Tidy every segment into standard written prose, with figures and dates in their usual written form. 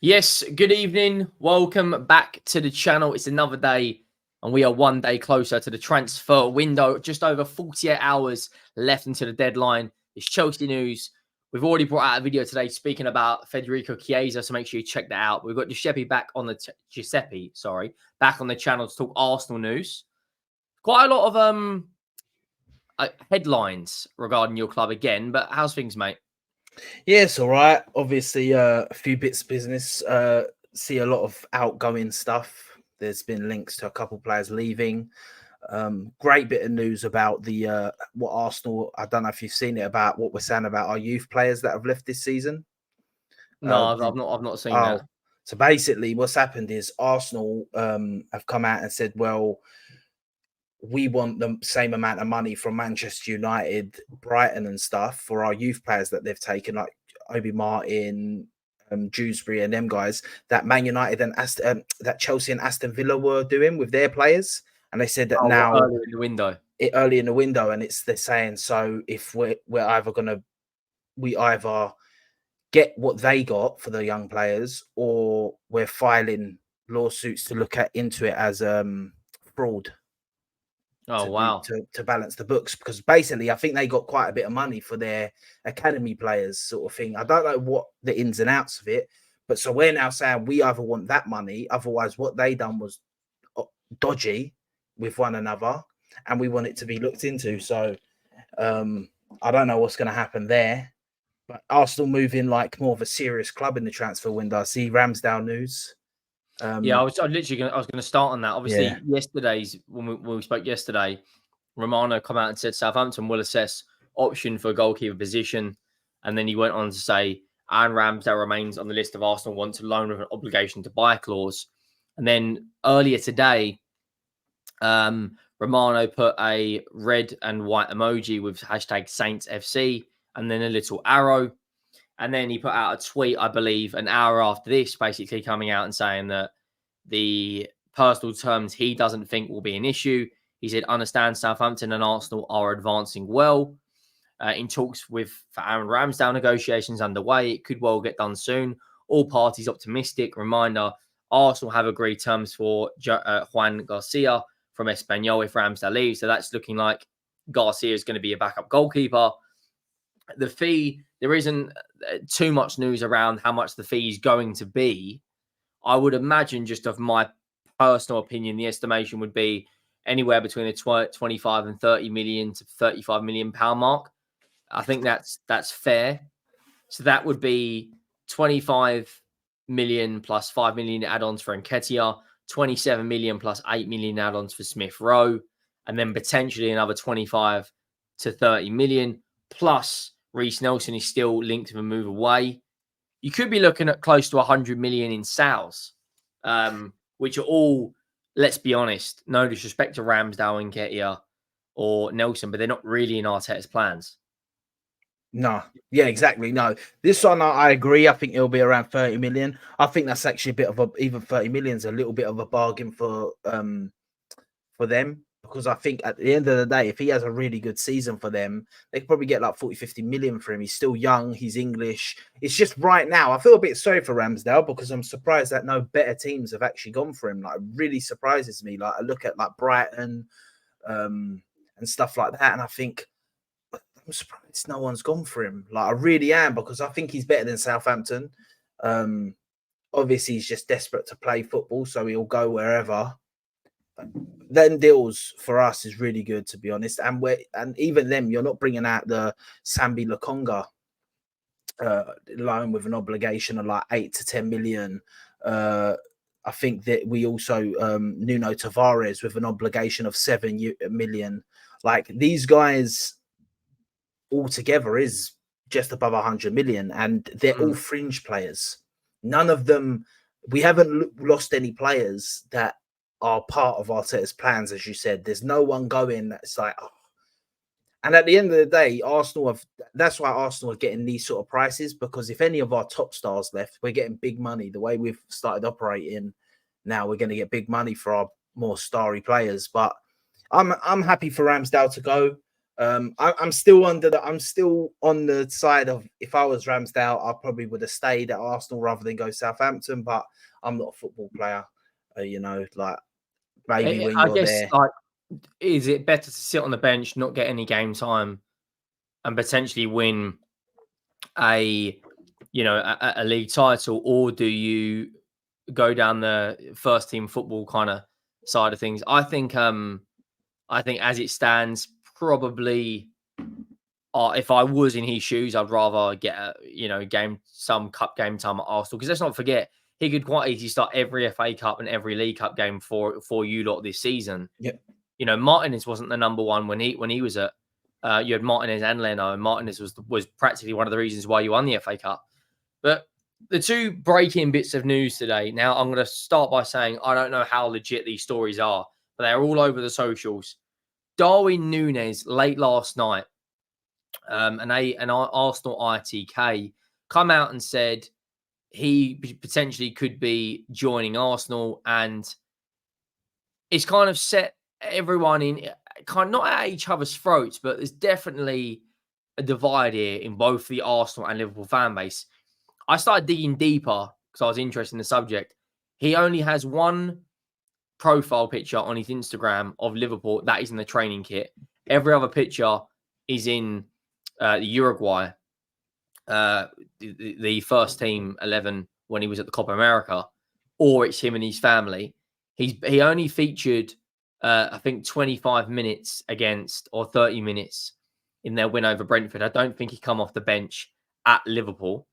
Yes, good evening. Welcome back to the channel. It's another day, and we are one day closer to the transfer window. Just over 48 hours left until the deadline. It's Chelsea news. We've already brought out a video today speaking about Federico Chiesa, so make sure you check that out. We've got Giuseppe back on the back on the channel to talk Arsenal news. Quite a lot of headlines regarding your club again, but how's things, mate? Yeah, it's all right. Obviously, a few bits of business. See a lot of outgoing stuff. There's been links to a couple players leaving. Great bit of news about the what Arsenal. I don't know if you've seen it about what we're saying about our youth players that have left this season. No, Uh, I've not seen that. oh, so basically, what's happened is Arsenal have come out and said, well, we want the same amount of money from Manchester United, Brighton, and stuff for our youth players that they've taken, like Obi Martin, Dewsbury, and them guys that Man United and that Chelsea and Aston Villa were doing with their players. And they said that Oh, now earlier in the window. early in the window, and they're saying so if we're either we either get what they got for the young players, or we're filing lawsuits to look at into it as fraud. Oh, wow. To balance the books, because basically I think they got quite a bit of money for their academy players sort of thing. I don't know what the ins and outs of it, but so we're now saying we either want that money, otherwise what they done was dodgy with one another, and we want it to be looked into. So I don't know what's going to happen there, but Arsenal moving like more of a serious club in the transfer window. I see Ramsdale news. Yeah, I was gonna start on that. Yeah. Obviously, when we spoke yesterday, Romano come out and said Southampton will assess option for goalkeeper position, and then he went on to say Aaron Ramsdale remains on the list of Arsenal want to loan with an obligation to buy clause. And then earlier today, Romano put a red and white emoji with hashtag Saints FC and then a little arrow. And then he put out a tweet, I believe, an hour after this, basically coming out and saying that the personal terms he doesn't think will be an issue. He said, understand Southampton and Arsenal are advancing well. In talks for Aaron Ramsdale negotiations underway. It could well get done soon. All parties optimistic. Reminder, Arsenal have agreed terms for Juan Garcia from Espanyol if Ramsdale leaves. So that's looking like Garcia is going to be a backup goalkeeper. The fee, there isn't too much news around how much the fee is going to be. I would imagine, just of my personal opinion, the estimation would be anywhere between the 25 and 30 million to 35 million pound mark. I think that's fair. So that would be 25 million plus 5 million add-ons for Nketiah, 27 million plus 8 million add-ons for Smith Rowe, and then potentially another 25 to 30 million plus Reece Nelson is still linked to a move away. You could be looking at close to 100 million in sales, which are all, let's be honest, no disrespect to Ramsdale, Nketiah, or Nelson, but they're not really in Arteta's plans. No, yeah, exactly. No, this one I agree. I think it'll be around 30 million. I think that's actually a bit of even 30 million is a little bit of a bargain for them, because I think at the end of the day, if he has a really good season for them, they could probably get like 40-50 million for him. He's still young, he's English. It's just right now, I feel a bit sorry for Ramsdale because I'm surprised that no better teams have actually gone for him. Like, it really surprises me. Like, I look at like Brighton and stuff like that, and I think I'm surprised no one's gone for him. Like, I really am, because I think he's better than Southampton. Obviously, he's just desperate to play football, so he'll go wherever. But then deals for us is really good, to be honest. And even them, you're not bringing out the Sambi Lokonga loan with an obligation of like 8 to 10 million. I think that we also Nuno Tavares with an obligation of 7 million. Like, these guys altogether is just above 100 million, and they're all fringe players. None of them, we haven't lost any players that are part of Arteta's plans, as you said. There's no one going that's like, oh. And at the end of the day, that's why Arsenal are getting these sort of prices, because if any of our top stars left, we're getting big money. The way we've started operating now, we're going to get big money for our more starry players. But I'm happy for Ramsdale to go. I'm still on the side of, if I was Ramsdale, I probably would have stayed at Arsenal rather than go Southampton. But I'm not a football player, like maybe when I you're guess, there. like, is it better to sit on the bench, not get any game time, and potentially win a league title, or do you go down the first team football kind of side of things? I think as it stands, probably, if I was in his shoes, I'd rather get some cup game time at Arsenal, because let's not forget, he could quite easily start every FA Cup and every League Cup game for you lot this season. Yep. Martinez wasn't the number one when he was at. You had Martinez and Leno, and Martinez was practically one of the reasons why you won the FA Cup. But the two breaking bits of news today. Now, I'm going to start by saying I don't know how legit these stories are, but they're all over the socials. Darwin Nunez late last night, an Arsenal ITK come out and said he potentially could be joining Arsenal, and it's kind of set everyone in kind of not at each other's throats, but there's definitely a divide here in both the Arsenal and Liverpool fan base. I started digging deeper because I was interested in the subject. He only has one profile picture on his Instagram of Liverpool. That is in the training kit. Every other picture is in Uruguay, the first team 11 when he was at the Copa America, or it's him and his family. He only featured, I think, 25 minutes against, or 30 minutes in their win over Brentford. I don't think he come off the bench at Liverpool.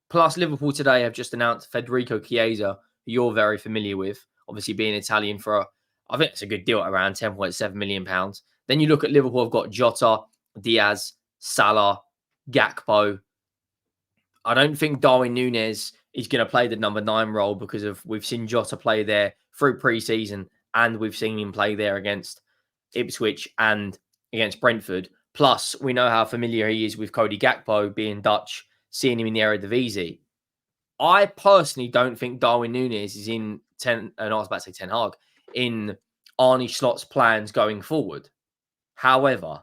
Plus, Liverpool today have just announced Federico Chiesa, who you're very familiar with, obviously being Italian, I think it's a good deal at around £10.7 million. Then you look at Liverpool, have got Jota, Diaz, Salah, Gakpo. I don't think Darwin Nunez is going to play the number 9 role, because we've seen Jota play there through pre-season, and we've seen him play there against Ipswich and against Brentford. Plus, we know how familiar he is with Cody Gakpo, being Dutch, seeing him in the Eredivisie. I personally don't think Darwin Nunez is in Ten Hag, in Arne Slot's plans going forward. However,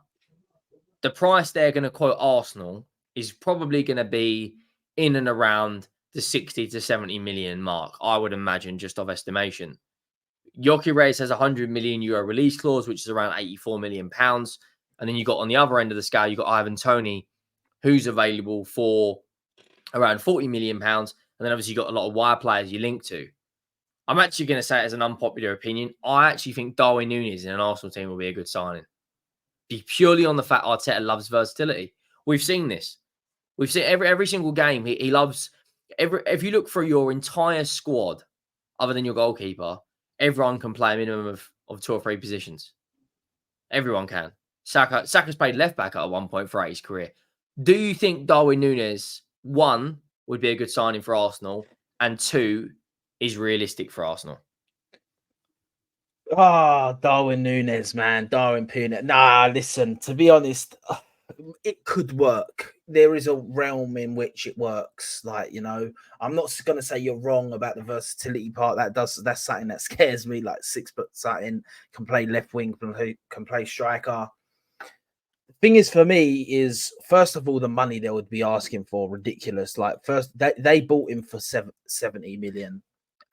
the price they're going to quote Arsenal is probably going to be in and around the 60 to 70 million mark, I would imagine, just off estimation. Gyökeres has a €100 million release clause, which is around £84 million. And then you got on the other end of the scale, you got Ivan Toney, who's available for around £40 million. And then obviously you got a lot of wire players you link to. I'm actually going to say it as an unpopular opinion. I actually think Darwin Nunez in an Arsenal team will be a good signing. Purely on the fact Arteta loves versatility. We've seen this. We've seen every single game. He loves if you look through your entire squad, other than your goalkeeper, everyone can play a minimum of 2 or 3 positions. Everyone can. Saka's played left back at one point throughout his career. Do you think Darwin Nunez, 1, would be a good signing for Arsenal, and 2, is realistic for Arsenal? Darwin Nunez, man. Darwin Nunez. Nah, listen, to be honest, it could work. There is a realm in which it works. Like, I'm not going to say you're wrong about the versatility part. That's something that scares me. Like, 6 foot something, can play left wing, can play striker. The thing is, for me, is first of all, the money they would be asking for, ridiculous. Like, first, they bought him for 70 million.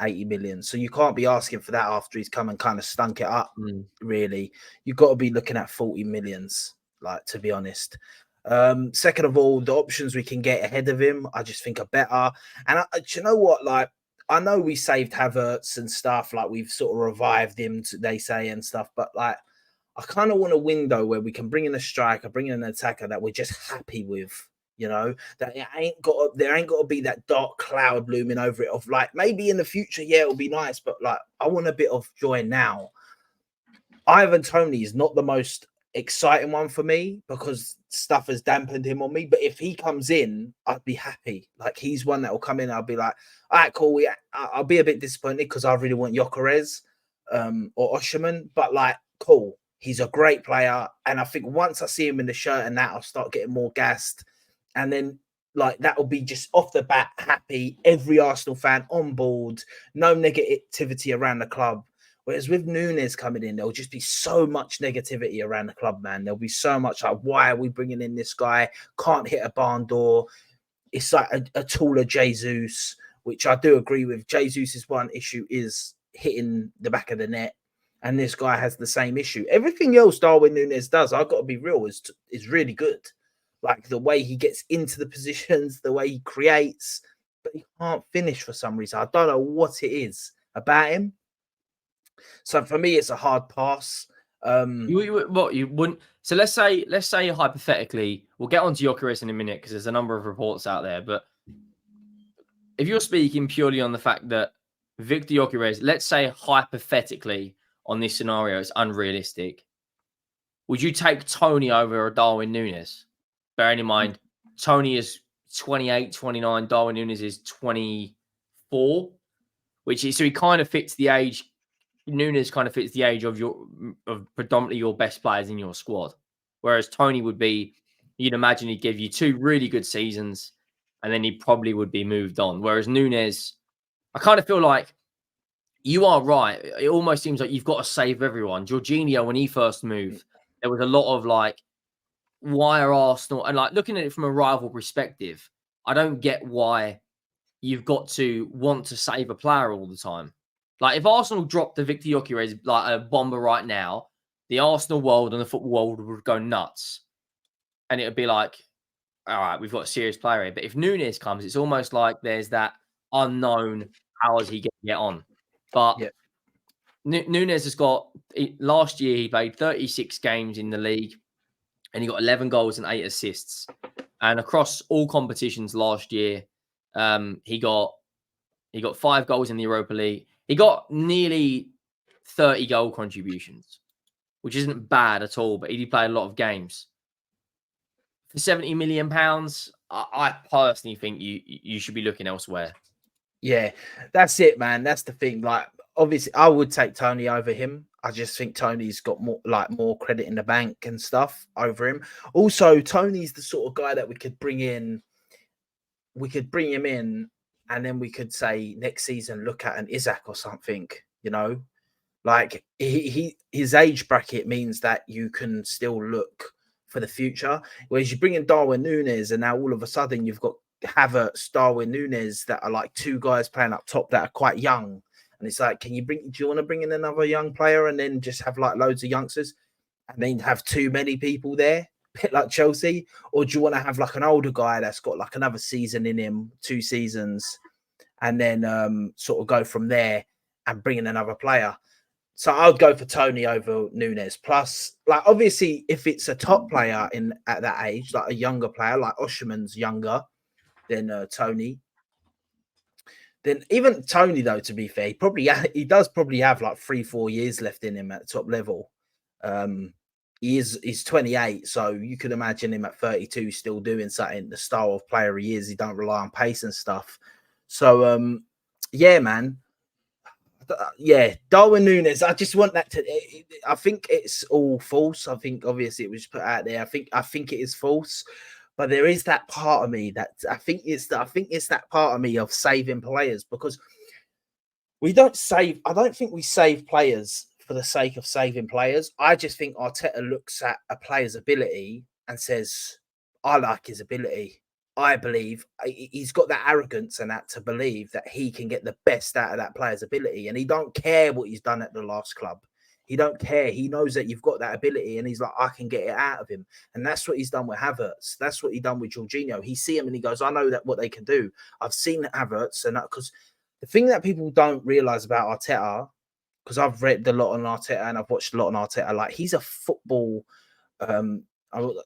80 million. So you can't be asking for that after he's come and kind of stunk it up, really. You've got to be looking at 40 millions, like, to be honest. Second of all, the options we can get ahead of him, I just think are better. And do you know what? Like, I know we saved Havertz and stuff, like we've sort of revived him, they say, and stuff, but like, I kind of want a window where we can bring in a striker, bring in an attacker that we're just happy with. That there ain't got to be that dark cloud looming over it of, like, maybe in the future, yeah, it'll be nice, but like, I want a bit of joy now. Ivan Toney is not the most exciting one for me because stuff has dampened him on me. But if he comes in, I'd be happy. Like, he's one that will come in. I'll be like, all right, cool. Yeah, I'll be a bit disappointed because I really want Gyokeres or Osherman, but like, cool. He's a great player. And I think once I see him in the shirt and that, I'll start getting more gassed. And then, like, that will be just off the bat happy. Every Arsenal fan on board. No negativity around the club. Whereas with Nunez coming in, there'll just be so much negativity around the club, man. There'll be so much like, why are we bringing in this guy? Can't hit a barn door. It's like a taller Jesus, which I do agree with. Jesus's one issue is hitting the back of the net, and this guy has the same issue. Everything else Darwin Nunez does, I've got to be real, is really good. Like the way he gets into the positions, the way he creates, but he can't finish for some reason. I don't know what it is about him. So for me, it's a hard pass. You wouldn't. So let's say hypothetically, we'll get on to Gyökeres in a minute because there's a number of reports out there. But if you're speaking purely on the fact that Viktor Gyökeres, let's say hypothetically on this scenario, it's unrealistic. Would you take Tony over a Darwin Nunez? Bearing in mind, Tony is 28, 29. Darwin Nunez is 24, which is so he kind of fits the age. Nunez kind of fits the age of predominantly your best players in your squad, whereas Tony would be, you'd imagine he'd give you 2 really good seasons, and then he probably would be moved on. Whereas Nunez, I kind of feel like you are right. It almost seems like you've got to save everyone. Jorginho, when he first moved, there was a lot of like, why are Arsenal, and like looking at it from a rival perspective, I don't get why you've got to want to save a player all the time. Like if Arsenal dropped the Viktor Gyökeres like a bomber right now, the Arsenal world and the football world would go nuts. And it would be like, all right, we've got a serious player here. But if Nunez comes, it's almost like there's that unknown, how is he going to get on? But Nunez has got, last year he played 36 games in the league and he got 11 goals and 8 assists. And across all competitions last year, he got 5 goals in the Europa League. He got nearly 30 goal contributions, which isn't bad at all, but he did play a lot of games. For £70 million, I personally think you should be looking elsewhere. Yeah, that's it, man. That's the thing. Like, obviously, I would take Tony over him. I just think Tony's got more credit in the bank and stuff over him. Also, Tony's the sort of guy that we could bring in. We could bring him in, and then we could say next season, look at an Isaac or something, you know, like his age bracket means that you can still look for the future. Whereas you bring in Darwin Nunez, and now all of a sudden you've got Havertz, Darwin Nunez that are like 2 guys playing up top that are quite young. And it's like, do you want to bring in another young player and then just have like loads of youngsters and then have too many people there? Bit like Chelsea, or do you want to have like an older guy that's got like another season in him, 2 seasons, and then sort of go from there and bring in another player? So I'd go for Tony over Nunez. Plus, like obviously, if it's a top player at that age, like a younger player, like Osherman's younger than Tony, then even Tony, though, to be fair, he does probably have like 3-4 years left in him at top level. He's 28, so you could imagine him at 32 still doing something. The style of player he is, he don't rely on pace and stuff. So yeah, man. Yeah, Darwin Nunez. I just want that to. I think it's all false. I think obviously it was put out there. I think it is false, but there is that part of me that I think it's that part of me of saving players, because we don't save. I don't think we save players for the sake of saving players. I just think Arteta looks at a player's ability and says, "I like his ability. I believe he's got that arrogance and that to believe that he can get the best out of that player's ability, and he don't care what he's done at the last club. He don't care. He knows that you've got that ability, and he's like, I can get it out of him." And that's what he's done with Havertz. That's what he done with Jorginho. He see him and he goes, "I know that what they can do. I've seen Havertz," and because the thing that people don't realize about Arteta, because I've read a lot on Arteta and I've watched a lot on Arteta, like he's a football,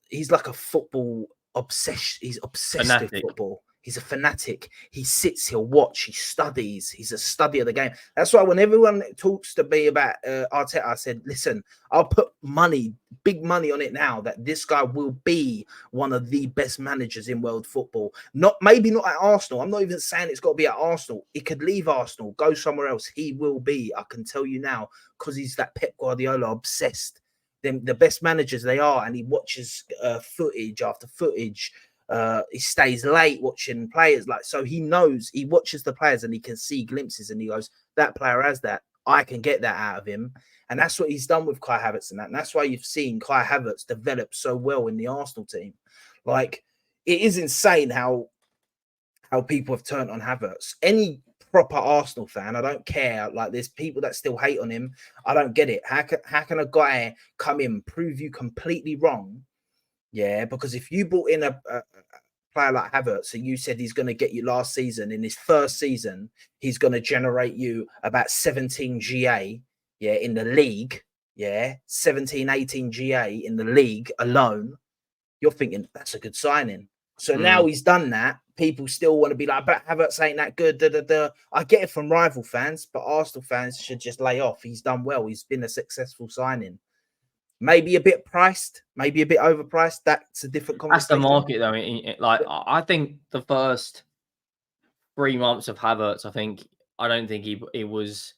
he's like a football obsessed. He's obsessed with football. He's a fanatic. He sits, he'll watch, he studies. He's a study of the game. That's why when everyone talks to me about Arteta, I said, listen, I'll put money, big money on it now that this guy will be one of the best managers in world football. Maybe not at Arsenal. I'm not even saying it's got to be at Arsenal. It could leave Arsenal, go somewhere else. He will be, I can tell you now, because he's that Pep Guardiola obsessed. The best managers they are, and he watches footage after footage. He stays late watching players, like, so he knows, he watches the players and he can see glimpses and he goes, that player has that, I can get that out of him. And that's what he's done with Kai Havertz and that. And that's why you've seen Kai Havertz develop so well in the Arsenal team. Like, it is insane how people have turned on Havertz. Any proper Arsenal fan, I don't care. Like, there's people that still hate on him. I don't get it. How can a guy come in and prove you completely wrong? Yeah, because if you brought in a player like Havertz and you said he's going to get you last season, in his first season, he's going to generate you about 17 GA, yeah, in the league, yeah, 17, 18 GA in the league alone, you're thinking that's a good signing. So now he's done that. People still want to be like, but Havertz ain't that good. I get it from rival fans, but Arsenal fans should just lay off. He's done well. He's been a successful signing. Maybe a bit priced, maybe a bit overpriced. That's a different conversation. That's the market, though. Like, I think the first 3 months of Havertz, I don't think he was.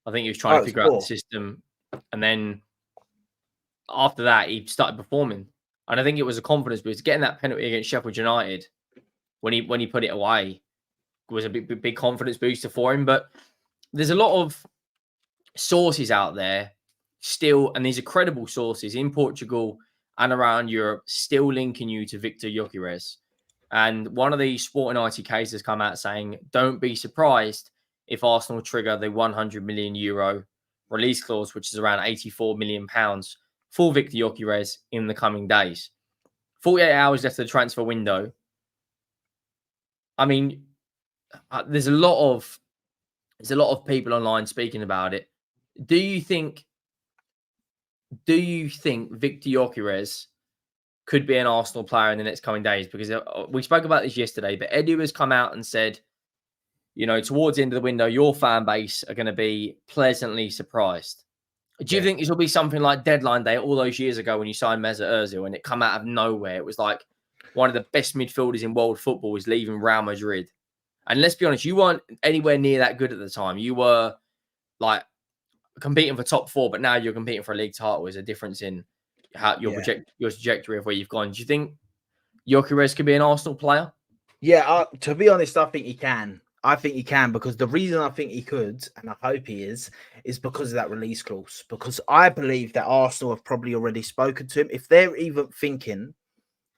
I think he was trying to figure out the system, and then after that, he started performing. And I think it was a confidence boost. Getting that penalty against Sheffield United when he put it away was a big confidence booster for him. But there's a lot of sources out there still, and these are credible sources in Portugal and around Europe, still linking you to Viktor Gyokeres. And one of the Sporting ITKs has come out saying, don't be surprised if Arsenal trigger the 100 million euro release clause, which is around 84 million pounds for Viktor Gyokeres in the coming days. 48 hours left of the transfer window. I mean, there's a lot of people online speaking about it. Do you think Viktor Gyokeres could be an Arsenal player in the next coming days? Because we spoke about this yesterday, but Edu has come out and said, you know, towards the end of the window, your fan base are going to be pleasantly surprised. Do you think this will be something like deadline day all those years ago when you signed Mesut Ozil and it come out of nowhere? It was like one of the best midfielders in world football was leaving Real Madrid. And let's be honest, you weren't anywhere near that good at the time. You were like competing for top 4, but now you're competing for a league title. There's a difference in how your trajectory of where you've gone. Do you think Gyökeres could be an Arsenal player? Yeah, to be honest, I think he can. I think he can, because the reason I think he could, and I hope he is because of that release clause. Because I believe that Arsenal have probably already spoken to him. If they're even thinking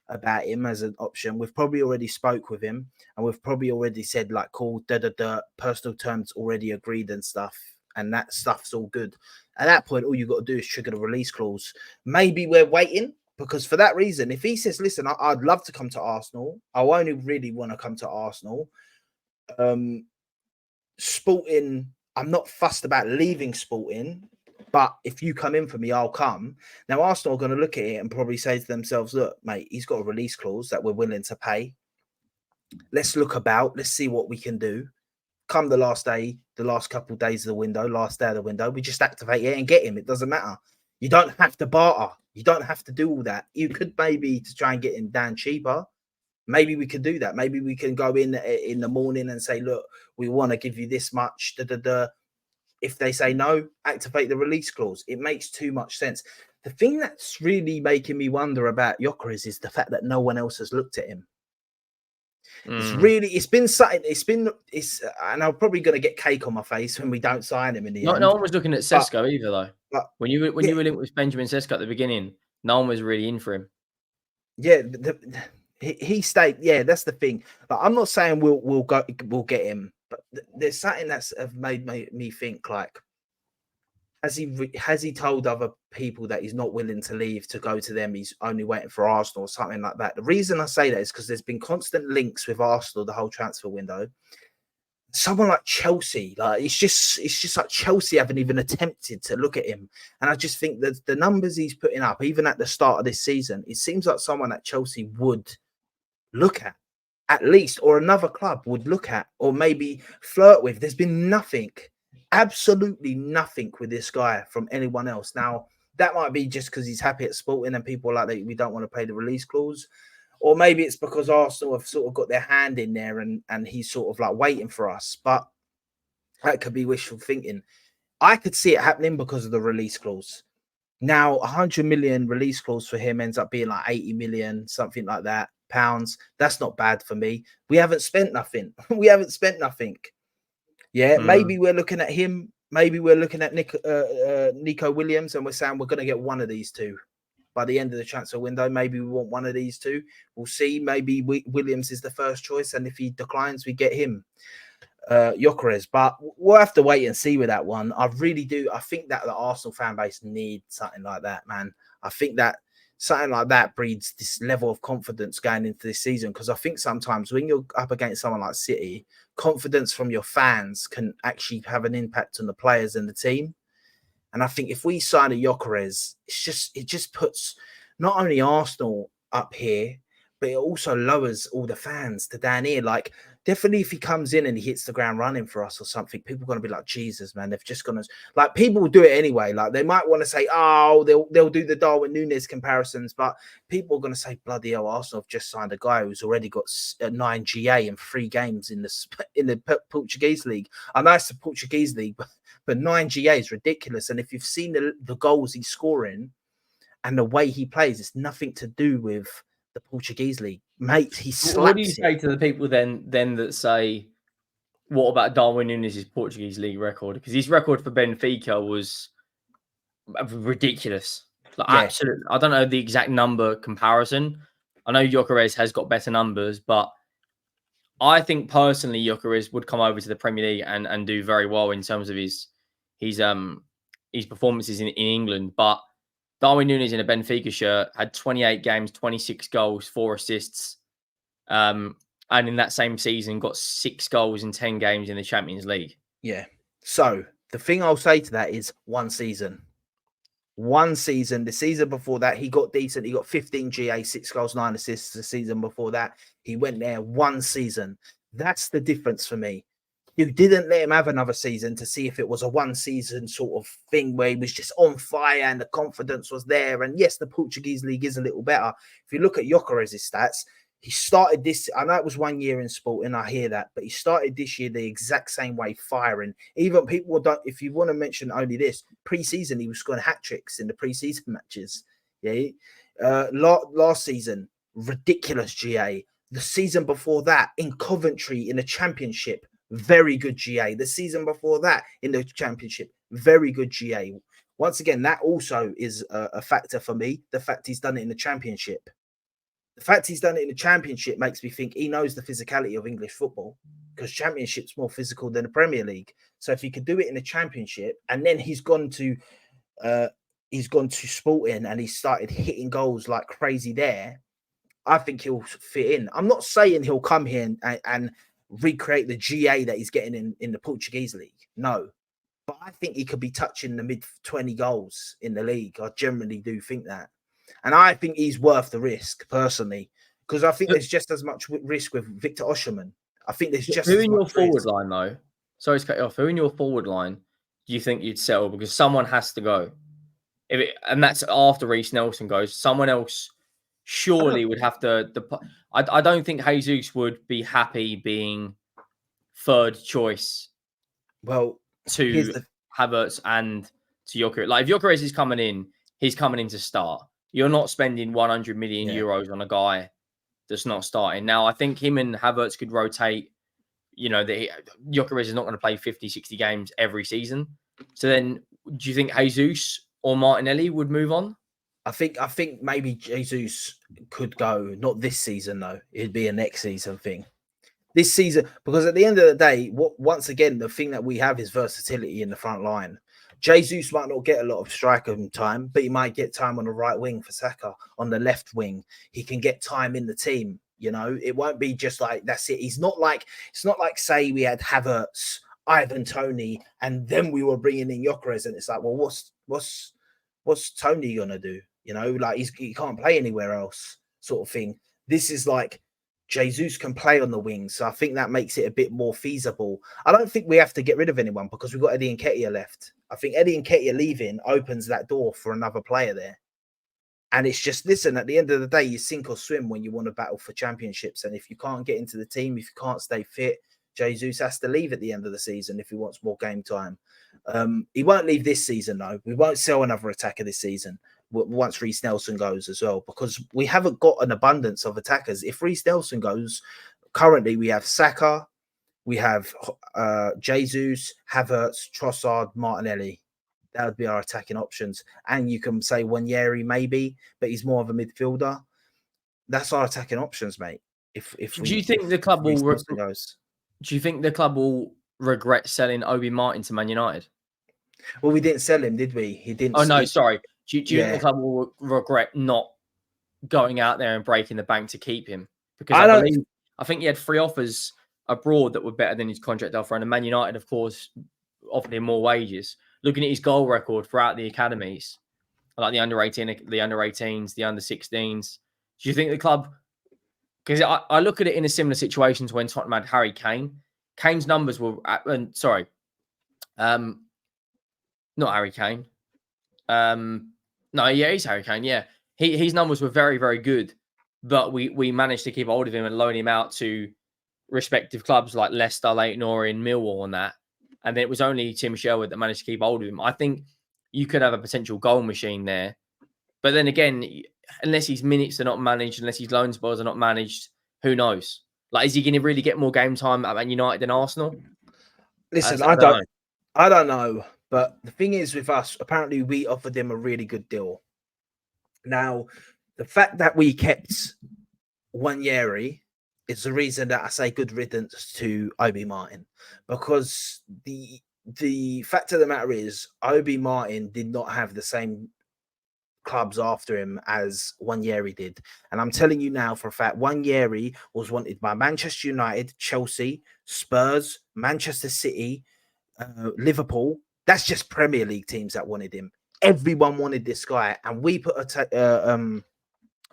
about him as an option, we've probably already spoke with him, and we've probably already said like, cool, personal terms already agreed and stuff, and that stuff's all good. At that point, all you got to do is trigger the release clause. Maybe we're waiting. Because for that reason, if he says, listen, I'd love to come to Arsenal, I only really want to come to Arsenal. Sporting, I'm not fussed about leaving Sporting, but if you come in for me, I'll come. Now, Arsenal are going to look at it and probably say to themselves, look, mate, he's got a release clause that we're willing to pay. Let's look about. Let's see what we can do. Come the last day, the last couple of days of the window, last day of the window, we just activate it and get him. It doesn't matter. You don't have to barter. You don't have to do all that. You could maybe, to try and get him down cheaper, maybe we could do that. Maybe we can go in the morning and say, look, we want to give you this much. If they say no, activate the release clause. It makes too much sense. The thing that's really making me wonder about Gyökeres is the fact that no one else has looked at him. And I'm probably going to get cake on my face when we don't sign him in the end. No one was looking at Sesko either, though. But when you were linked with Benjamin Sesko at the beginning, no one was really in for him. Yeah, he stayed. Yeah, that's the thing. But I'm not saying we'll get him. But there's something that's have made me think, like, has he told other people that he's not willing to leave to go to them? He's only waiting for Arsenal or something like that. The reason I say that is because there's been constant links with Arsenal the whole transfer window. Someone like Chelsea, like it's just like Chelsea haven't even attempted to look at him. And I just think that the numbers he's putting up, even at the start of this season, it seems like someone that Chelsea would look at least, or another club would look at, or maybe flirt with. There's been nothing, absolutely nothing with this guy from anyone else. Now, that might be just because he's happy at Sporting and people are like that, we don't want to pay the release clause. Or maybe it's because Arsenal have sort of got their hand in there and he's sort of like waiting for us. But that could be wishful thinking. I could see it happening because of the release clause. Now, 100 million release clause for him ends up being like 80 million, something like that, pounds. That's not bad for me. We haven't spent nothing. Yeah, maybe we're looking at him maybe we're looking at Nico Williams and we're saying we're going to get one of these two by the end of the transfer window. Maybe we want one of these two. We'll see. Maybe Williams is the first choice, and if he declines, we get him, Gyökeres. But we'll have to wait and see with that one. I really do. I think that the Arsenal fan base needs something like that, man. I think that something like that breeds this level of confidence going into this season, because I think sometimes when you're up against someone like City, confidence from your fans can actually have an impact on the players and the team. And I think if we sign a Gyökeres, it just puts not only Arsenal up here, but it also lowers all the fans to down here. Like, definitely if he comes in and he hits the ground running for us or something, people are going to be like, Jesus, man, they've just gonna, like, people will do it anyway. Like, they might want to say, oh, they'll do the Darwin Nunez comparisons, but people are going to say, bloody hell, Arsenal have just signed a guy who's already got 9 GA and 3 games in the Portuguese league. I know it's the Portuguese league, but 9 GA is ridiculous. And if you've seen the goals he's scoring and the way he plays, it's nothing to do with the Portuguese league, mate. He slaps. What do you say to the people then that say, what about Darwin Nunez' Portuguese league record? Because his record for Benfica was ridiculous. Like, absolutely. I don't know the exact number comparison. I know Gyökeres has got better numbers, but I think personally Gyökeres would come over to the Premier League and do very well in terms of his performances in England. But Darwin Nunez in a Benfica shirt had 28 games, 26 goals, 4 assists. And in that same season, got 6 goals in 10 games in the Champions League. Yeah. So the thing I'll say to that is one season. The season before that, he got decent. He got 15 GA, 6 goals, 9 assists. The season before that, he went there one season. That's the difference for me. You didn't let him have another season to see if it was a one season sort of thing where he was just on fire and the confidence was there. And yes, the Portuguese league is a little better. If you look at Gyökeres' stats, he started this, I know it was 1 year in Sporting, I hear that, but he started this year the exact same way, firing. Even people don't, if you want to mention only this, pre-season, he was scoring hat-tricks in the pre-season matches. Yeah. Last season, ridiculous GA. The season before that, in Coventry, in the Championship, very good GA. The season before that, in the Championship, very good GA. Once again, that also is a factor for me, the fact he's done it in the Championship. The fact he's done it in the Championship makes me think he knows the physicality of English football, because Championship's more physical than the Premier League. So if he could do it in the Championship, and then he's gone to Sporting and he started hitting goals like crazy there, I think he'll fit in. I'm not saying he'll come here and recreate the GA that he's getting in the Portuguese league. No. But I think he could be touching the mid-20 goals in the league. I generally do think that. And I think he's worth the risk, personally, because I think there's just as much risk with Viktor Osimhen. I think there's just who as in much your forward risk. line, though? Sorry to cut you off. Who in your forward line do you think you'd settle? Because someone has to go. And that's after Reece Nelson goes. Someone else surely would have to. I don't think Jesus would be happy being third choice. Well, to Havertz and to Gyökeres. Like, if Gyökeres is coming in, he's coming in to start. You're not spending 100 million euros on a guy that's not starting. Now, I think him and Havertz could rotate. You know, Gyökeres is not going to play 50, 60 games every season. So then, do you think Jesus or Martinelli would move on? I think maybe Jesus could go. Not this season, though. It'd be a next season thing. This season, because at the end of the day, once again, the thing that we have is versatility in the front line. Jesus might not get a lot of striker time, but he might get time on the right wing for Saka. On the left wing, he can get time in the team. You know, it won't be just like that's it. It's not like say we had Havertz, Ivan Toney, and then we were bringing in Gyökeres, and it's like, well, what's Toney gonna do? You know, like he can't play anywhere else, sort of thing. This is like Jesus can play on the wings, so I think that makes it a bit more feasible. I don't think we have to get rid of anyone because we've got Eddie Nketiah left. I think Eddie Nketiah leaving opens that door for another player there. And it's just, listen, at the end of the day, you sink or swim when you want to battle for championships. And if you can't get into the team, if you can't stay fit, Jesus has to leave at the end of the season if he wants more game time. He won't leave this season, though. We won't sell another attacker this season once Reece Nelson goes as well, because we haven't got an abundance of attackers. If Reece Nelson goes, currently we have Saka, We have Jesus, Havertz, Trossard, Martinelli. That would be our attacking options. And you can say Wanyeri maybe, but he's more of a midfielder. That's our attacking options, mate. If Do you think the club will? goes. Do you think the club will regret selling Obi Martin to Man United? Well, we didn't sell him, did we? He didn't. Oh no, sorry. Do you think Yeah. the club will regret not going out there and breaking the bank to keep him? Because I think he had 3 offers abroad that were better than his contract offer, and Man United, of course, offered him more wages. Looking at his goal record throughout the academies, like the under-18, the under-18s, the under-16s, do you think the club? Because I look at it in a similar situation to when Tottenham had Harry Kane. Kane's numbers were, not Harry Kane. No, yeah, he's Harry Kane. Yeah, his numbers were very, very good, but we managed to keep hold of him and loan him out to respective clubs like Leicester, Leyton Orient, Millwall, and that. And then it was only Tim Sherwood that managed to keep hold of him. I think you could have a potential goal machine there, but then again, unless his minutes are not managed, unless his loan spells are not managed, who knows? Like, is he going to really get more game time at Man United than Arsenal? Listen, I don't know. But the thing is with us, apparently we offered him a really good deal. Now, the fact that we kept Wanyeri is the reason that I say good riddance to Obi Martin, because the fact of the matter is Obi Martin did not have the same clubs after him as Wanyeri did. And I'm telling you now for a fact, Wanyeri was wanted by Manchester United, Chelsea, Spurs, Manchester City, Liverpool. That's just Premier League teams that wanted him. Everyone wanted this guy, and we put a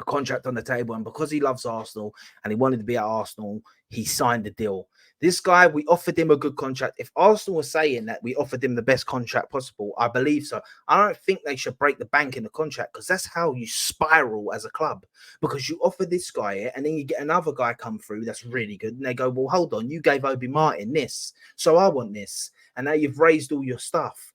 contract on the table, and because he loves Arsenal and he wanted to be at Arsenal, he signed the deal. This guy, we offered him a good contract. If Arsenal was saying that we offered him the best contract possible, I believe so. I don't think they should break the bank in the contract, because that's how you spiral as a club. Because you offer this guy it, and then you get another guy come through that's really good, and they go, well, hold on, you gave Obi Martin this, so I want this, and now you've raised all your stuff.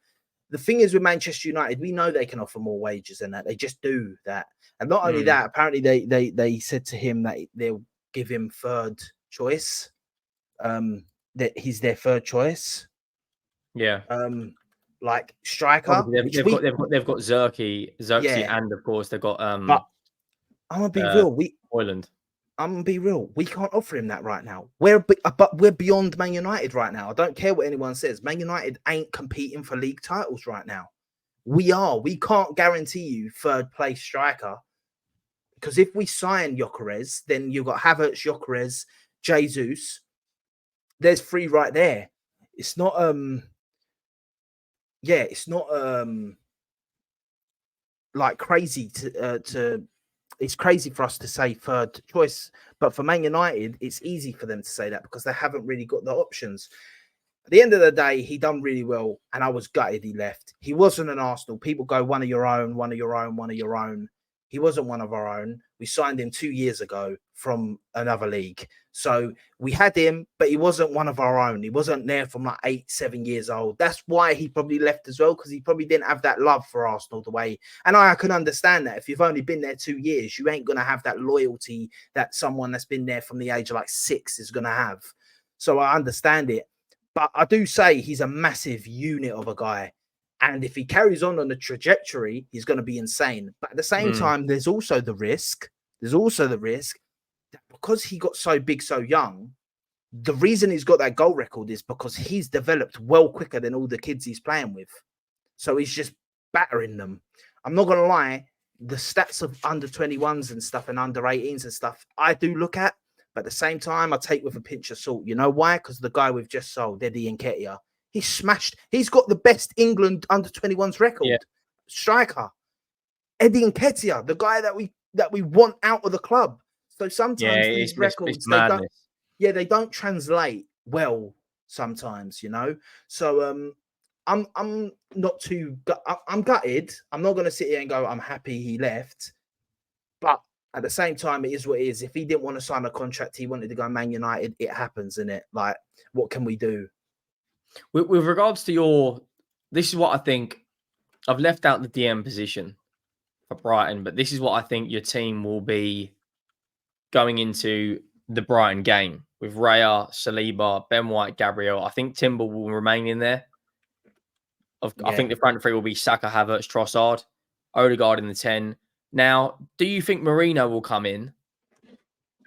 The thing is with Manchester United, we know they can offer more wages than that. They just do that. And not only that, apparently they said to him that they'll give him third choice. That he's their third choice. Yeah. Like striker. They've got Xerxes, yeah. And of course they've got But I'm gonna be real. I'm gonna be real. We can't offer him that right now. But we're beyond Man United right now. I don't care what anyone says. Man United ain't competing for league titles right now. We are. We can't guarantee you third place striker, because if we sign Gyökeres, then you've got Havertz, Gyökeres, Jesus. There's 3 right there. It's not it's not like crazy to it's crazy for us to say third choice, but for Man United, it's easy for them to say that because they haven't really got the options. At the end of the day, he done really well, and I was gutted he left. He wasn't an Arsenal. People go, one of your own, one of your own, one of your own. He wasn't one of our own. We signed him 2 years ago from another league. So we had him, but he wasn't one of our own. He wasn't there from like 8, 7 years old. That's why he probably left as well, because he probably didn't have that love for Arsenal the way. And I can understand that. If you've only been there 2 years, you ain't going to have that loyalty that someone that's been there from the age of like 6 is going to have. So I understand it. But I do say he's a massive unit of a guy. And if he carries on the trajectory, he's going to be insane. But at the same time, there's also the risk. That because he got so big so young, the reason he's got that goal record is because he's developed well quicker than all the kids he's playing with. So he's just battering them. I'm not going to lie, the stats of under 21s and stuff and under 18s and stuff, I do look at. But at the same time, I take with a pinch of salt. You know why? Because the guy we've just sold, Eddie Nketiah, he smashed. He's got the best England under 21s record. Striker. Eddie Nketiah, the guy that we want out of the club. So sometimes these records, they don't translate well sometimes, you know. So I'm not too. I'm gutted. I'm not going to sit here and go, I'm happy he left. But at the same time, it is what it is. If he didn't want to sign a contract, he wanted to go Man United. It happens, innit? Like, what can we do? With regards to this is what I think. I've left out the DM position for Brighton, but this is what I think your team will be going into the Brighton game with Raya, Saliba, Ben White, Gabriel. I think Timber will remain in there. I think the front three will be Saka, Havertz, Trossard, Odegaard in the 10. Now, do you think Marino will come in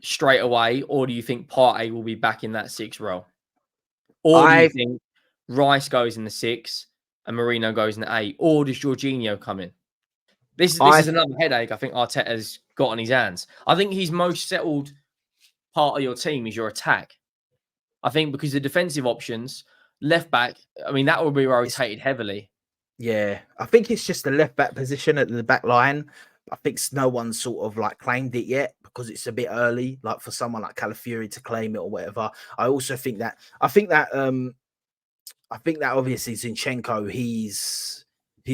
straight away, or do you think Partey will be back in that 6 role? Or do you think Rice goes in the 6 and Marino goes in the 8? Or does Jorginho come in? This is another headache I think Arteta's got on his hands. I think his most settled part of your team is your attack. I think because the defensive options, left back, I mean, that will be rotated heavily. Yeah, I think it's just the left back position at the back line. I think no one's sort of like claimed it yet because it's a bit early, like for someone like Calafiori to claim it or whatever. I also think that obviously Zinchenko, he's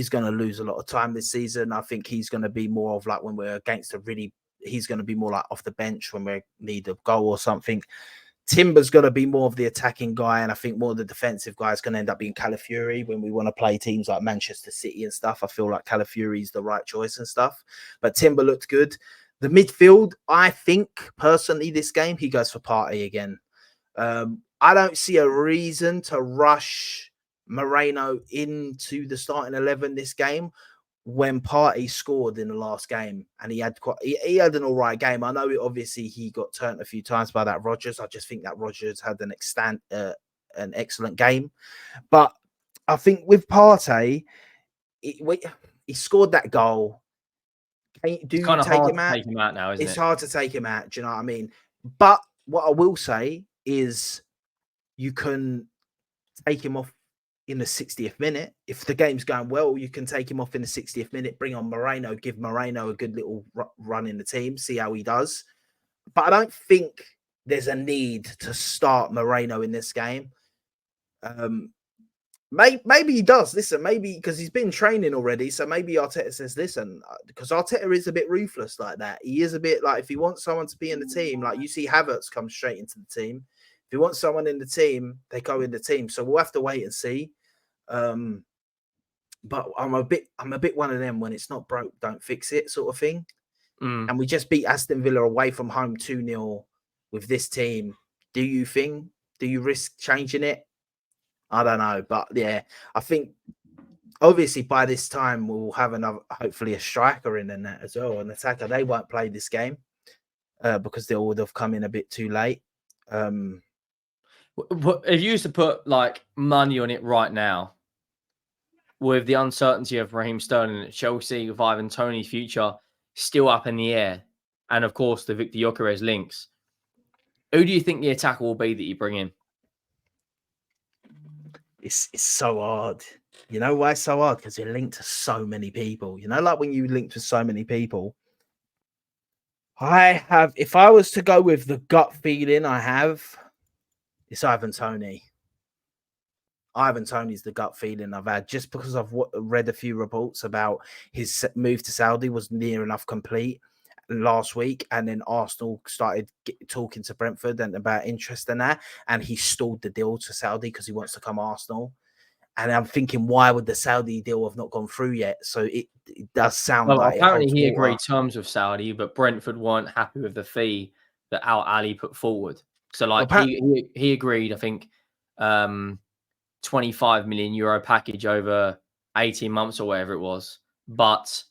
going to lose a lot of time this season. I think he's going to be more of like when we're against he's going to be more like off the bench when we need a goal or something. Timber's going to be more of the attacking guy, and I think more of the defensive guy is going to end up being Calafiori when we want to play teams like Manchester City and stuff. I feel like Calafiori is the right choice and stuff. But Timber looked good. The midfield, I think, personally, this game, he goes for Partey again. I don't see a reason to rush Moreno into the starting 11 this game when Partey scored in the last game, and he had an all right game. I know obviously he got turned a few times by that Rodgers. I just think that Rodgers had an excellent game. But I think with Partey, he scored that goal. It's kind of hard to take him out now, isn't it? It's hard to take him out. Do you know what I mean? But what I will say is you can take him off in the 60th minute. If the game's going well, you can take him off in the 60th minute, bring on Moreno, give Moreno a good little run in the team, see how he does. But I don't think there's a need to start Moreno in this game. Maybe he does. Listen, maybe because he's been training already. So maybe Arteta says, listen, because Arteta is a bit ruthless like that. He is a bit like, if he wants someone to be in the team, like you see Havertz come straight into the team. If you want someone in the team, they go in the team. So we'll have to wait and see. But I'm a bit one of them, when it's not broke, don't fix it sort of thing. And we just beat Aston Villa away from home 2-0 with this team. Do you risk changing it? I don't know. But yeah, I think obviously by this time we'll have hopefully a striker in that as well, an attacker. They won't play this game because they would have come in a bit too late. If you used to put like money on it right now, with the uncertainty of Raheem Sterling at Chelsea, with Ivan Toney's future still up in the air, and of course the Viktor Gyokeres links, who do you think the attacker will be that you bring in? It's so hard. You know why it's so hard? Because you're linked to so many people. You know, like when you link to so many people. If I was to go with the gut feeling I have, it's Ivan Toney. Ivan Toney's the gut feeling I've had, just because I've read a few reports about his move to Saudi was near enough complete last week, and then Arsenal started talking to Brentford and about interest in that, and he stalled the deal to Saudi because he wants to come Arsenal. And I'm thinking, why would the Saudi deal have not gone through yet? So it does sound like apparently he agreed terms with Saudi, but Brentford weren't happy with the fee that Al Ali put forward. So like he agreed, I think, 25 million euro package over 18 months or whatever it was. But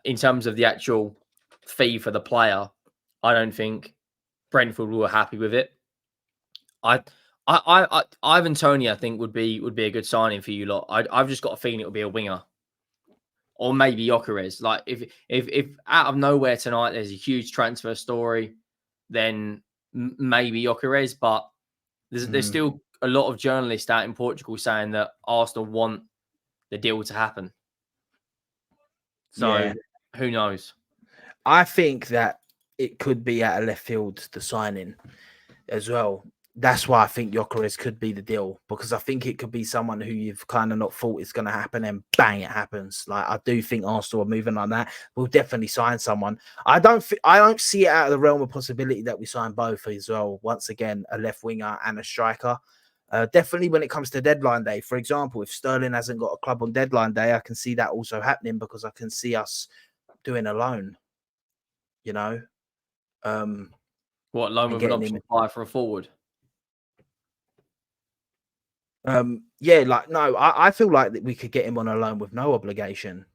in terms of the actual fee for the player, I don't think Brentford were happy with it. Ivan Toney, I think, would be a good signing for you lot. I've just got a feeling it'll be a winger, or maybe Gyökeres. Like if out of nowhere tonight there's a huge transfer story, then maybe Gyökeres. But there's still a lot of journalists out in Portugal saying that Arsenal want the deal to happen. So who knows? I think that it could be out of left field, the signing as well. That's why I think Gyökeres could be the deal, because I think it could be someone who you've kind of not thought is going to happen, and bang, it happens. Like, I do think Arsenal are moving like that. We'll definitely sign someone. I don't see it out of the realm of possibility that we sign both as well. Once again, a left winger and a striker. Definitely when it comes to deadline day, for example, if Sterling hasn't got a club on deadline day, I can see that also happening, because I can see us doing a loan. You know. What, loan and with an getting option him. to buy for a forward? Yeah, like no, I feel like that we could get him on a loan with no obligation.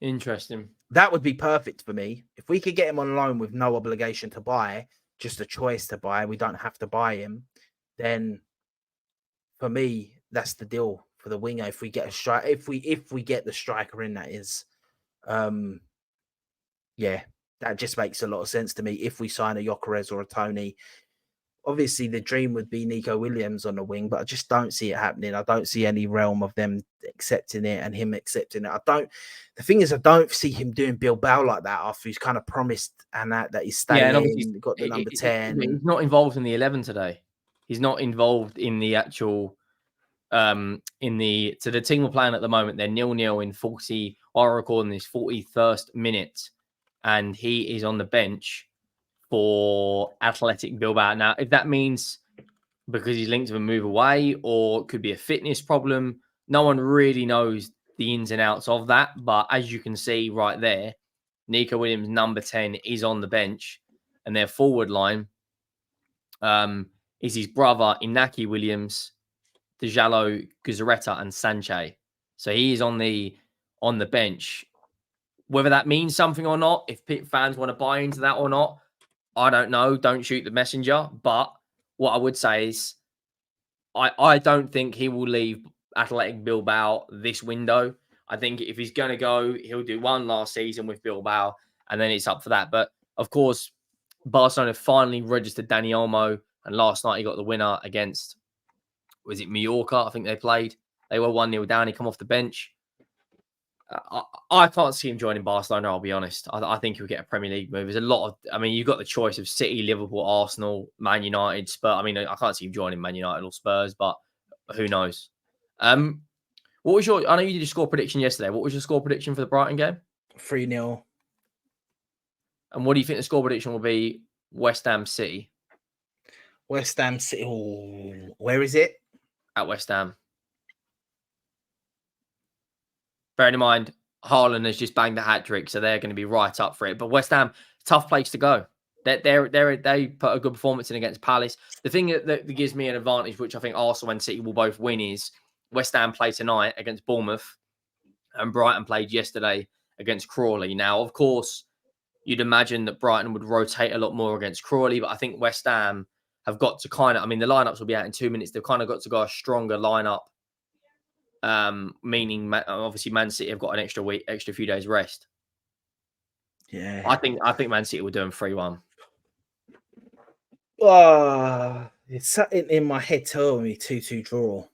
Interesting. That would be perfect for me. If we could get him on loan with no obligation to buy, just a choice to buy, we don't have to buy him, then for me, that's the deal for the winger. If we get a strike, if we get the striker in, that is, yeah, that just makes a lot of sense to me. If we sign a Gyökeres or a Tony, obviously the dream would be Nico Williams on the wing, but I just don't see it happening. I don't see any realm of them accepting it and him accepting it. The thing is, I don't see him doing Bilbao like that after he's kind of promised and that he's Yeah, and obviously staying, got the number 10. he's not involved in the 11 today. He's not involved in the actual so the team we're playing at the moment, they're 0-0 in 40, while recording this 41st minute, and he is on the bench for Athletic Bilbao. Now, if that means because he's linked to a move away or it could be a fitness problem, no one really knows the ins and outs of that. But as you can see right there, Nico Williams, number 10, is on the bench, and their forward line is his brother, Inaki Williams, Dejalo, Guzareta, and Sanche. So he is on the bench. Whether that means something or not, if fans want to buy into that or not, I don't know. Don't shoot the messenger. But what I would say is I don't think he will leave Athletic Bilbao this window. I think if he's going to go, he'll do one last season with Bilbao, and then it's up for that. But, of course, Barcelona finally registered Dani Olmo, and last night he got the winner against, was it Mallorca? I think they played. They were 1-0 down. He come off the bench. I can't see him joining Barcelona, I'll be honest. I think he'll get a Premier League move. There's a lot of, I mean, you've got the choice of City, Liverpool, Arsenal, Man United, Spurs. I mean, I can't see him joining Man United or Spurs, but who knows? What was your, I know you did a score prediction yesterday. What was your score prediction for the Brighton game? 3-0. And what do you think the score prediction will be? West Ham City. West Ham City. Oh, where is it? At West Ham. Bearing in mind, Haaland has just banged a hat-trick, so they're going to be right up for it. But West Ham, tough place to go. They put a good performance in against Palace. The thing that gives me an advantage, which I think Arsenal and City will both win, is West Ham play tonight against Bournemouth, and Brighton played yesterday against Crawley. Now, of course, you'd imagine that Brighton would rotate a lot more against Crawley, but I think West Ham have got to kind of, I mean, the lineups will be out in 2 minutes. They've kind of got to go a stronger lineup. Meaning obviously Man City have got an extra few days rest. Yeah, I think Man City will do them 3-1. It's something in my head telling me 2-2 draw.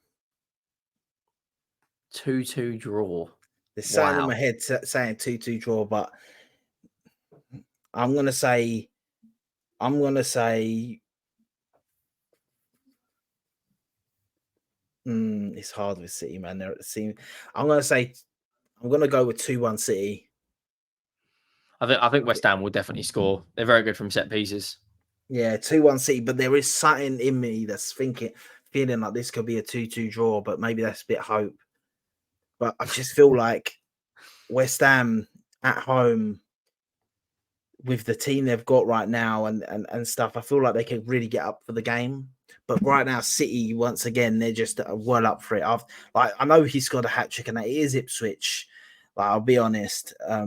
2-2 draw. There's something in my head saying 2-2 draw, but I'm gonna say it's hard with City, man. They're at the same. I'm gonna go with 2-1 City. I think West Ham will definitely score. They're very good from set pieces. Yeah, 2-1 City, but there is something in me that's feeling like this could be a 2-2 draw, but maybe that's a bit hope. But I just feel like West Ham at home with the team they've got right now and stuff, I feel like they could really get up for the game. But right now, City, once again, they're just well up for it. I know he's got a hat-trick and that is Ipswich. Like, I'll be honest. I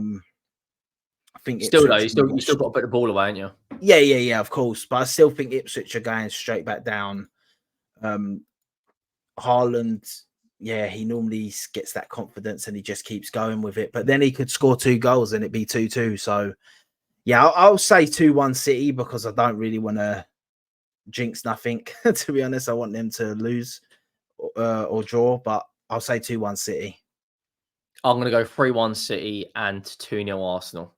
think still though, you still got to put the ball away, ain't you? Yeah, of course. But I still think Ipswich are going straight back down. Haaland, yeah, he normally gets that confidence and he just keeps going with it. But then he could score 2 goals and it'd be 2-2. So, yeah, I'll say 2-1 City because I don't really want to jinx nothing. To be honest, I want them to lose or draw, but I'll say 2-1 City. I'm going to go 3-1 City and 2-0 Arsenal.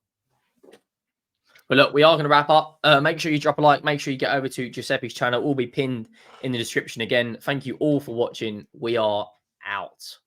But look, we are going to wrap up. Make sure you drop a like. Make sure you get over to Giuseppe's channel. It will be pinned in the description again. Thank you all for watching. We are out.